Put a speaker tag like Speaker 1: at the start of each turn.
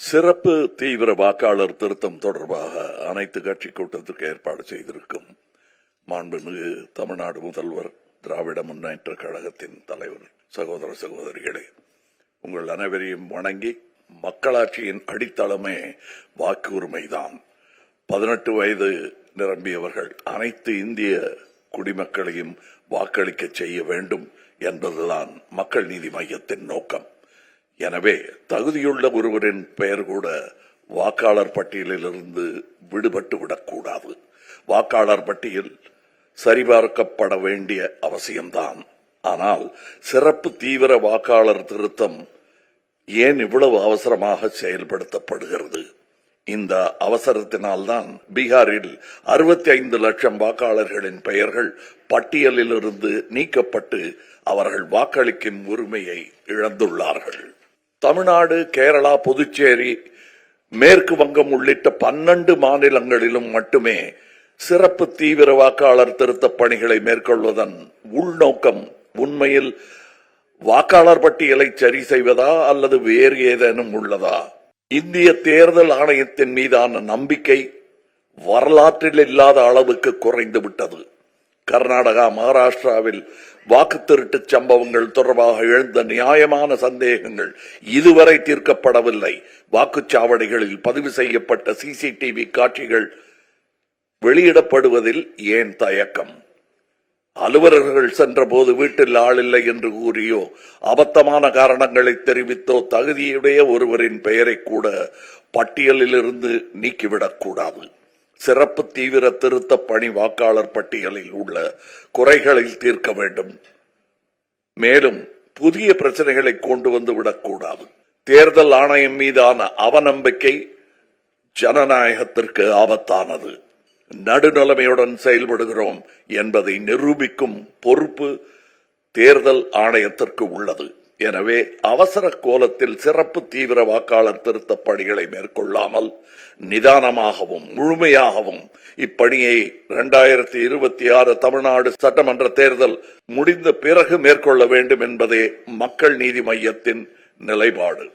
Speaker 1: சிறப்பு தீவிர வாக்காளர் திருத்தம் தொடர்பாக அனைத்து கட்சி கூட்டத்திற்கு ஏற்பாடு செய்திருக்கும் மாண்புமிகு தமிழ்நாடு முதல்வர் திராவிட முன்னேற்ற கழகத்தின் தலைவர் சகோதர சகோதரிகளே, உங்கள் அனைவரையும் வணங்கி, மக்களாட்சியின் அடித்தளமே வாக்கு உரிமைதான். 18 வயது நிரம்பியவர்கள் அனைத்து இந்திய குடிமக்களையும் வாக்களிக்க செய்ய வேண்டும் என்பதுதான் மக்கள் நீதி மையத்தின் நோக்கம். எனவே தகுதியுள்ள ஒருவரின் பெயர் கூட வாக்காளர் பட்டியலிலிருந்து விடுபட்டு விடக்கூடாது. வாக்காளர் பட்டியல் சரிபார்க்கப்பட வேண்டிய அவசியம்தான். ஆனால் சிறப்பு தீவிர வாக்காளர் திருத்தம் ஏன் இவ்வளவு அவசரமாக செயல்படுத்தப்படுகிறது? இந்த அவசரத்தினால்தான் பீகாரில் 65 லட்சம் வாக்காளர்களின் பெயர்கள் பட்டியலிலிருந்து நீக்கப்பட்டு அவர்கள் வாக்களிக்கும் உரிமையை இழந்துள்ளார்கள். தமிழ்நாடு, கேரளா, புதுச்சேரி, மேற்கு வங்கம் உள்ளிட்ட 12 மாநிலங்களிலும் மட்டுமே சிறப்பு தீவிர வாக்காளர் திருத்த பணிகளை மேற்கொள்வதன் உள்நோக்கம் உண்மையில் வாக்காளர் பட்டியலை சரி செய்வதா அல்லது வேறு ஏதேனும் உள்ளதா? இந்திய தேர்தல் ஆணையத்தின் மீதான நம்பிக்கை வரலாற்றில் இல்லாத அளவுக்கு குறைந்துவிட்டது. கர்நாடகா, மகாராஷ்டிராவில் வாக்கு திருட்டு சம்பவங்கள் தொடர்பாக எழுந்த நியாயமான சந்தேகங்கள் இதுவரை தீர்க்கப்படவில்லை. வாக்குச்சாவடிகளில் பதிவு செய்யப்பட்ட சிசிடிவி காட்சிகள் வெளியிடப்படுவதில் ஏன் தயக்கம்? அலுவலர்கள் சென்றபோது வீட்டில் ஆளில்லை என்று கூறியோ, அபத்தமான காரணங்களை தெரிவித்தோ தகுதியுடைய ஒருவரின் பெயரை கூட பட்டியலிலிருந்து நீக்கிவிடக்கூடாது. சிறப்பு தீவிர திருத்த பணி வாக்காளர் பட்டியலில் உள்ள குறைகளை தீர்க்க வேண்டும். மேலும் புதிய பிரச்சனைகளை கொண்டு வந்து விடக்கூடாது. தேர்தல் ஆணையம் மீதான அவநம்பிக்கை ஜனநாயகத்திற்கு ஆபத்தானது. நடுநிலைமையுடன் செயல்படுகிறோம் என்பதை நிரூபிக்கும் பொறுப்பு தேர்தல் ஆணையத்திற்கு உள்ளது. எனவே அவசர கோலத்தில் சிறப்பு தீவிர வாக்காளர் திருத்த பணிகளை மேற்கொள்ளாமல் நிதானமாகவும் முழுமையாகவும் இப்பணியை 2026 தமிழ்நாடு சட்டமன்ற தேர்தல் முடிந்த பிறகு மேற்கொள்ள வேண்டும் என்பதே மக்கள் நீதி மையத்தின் நிலைப்பாடு.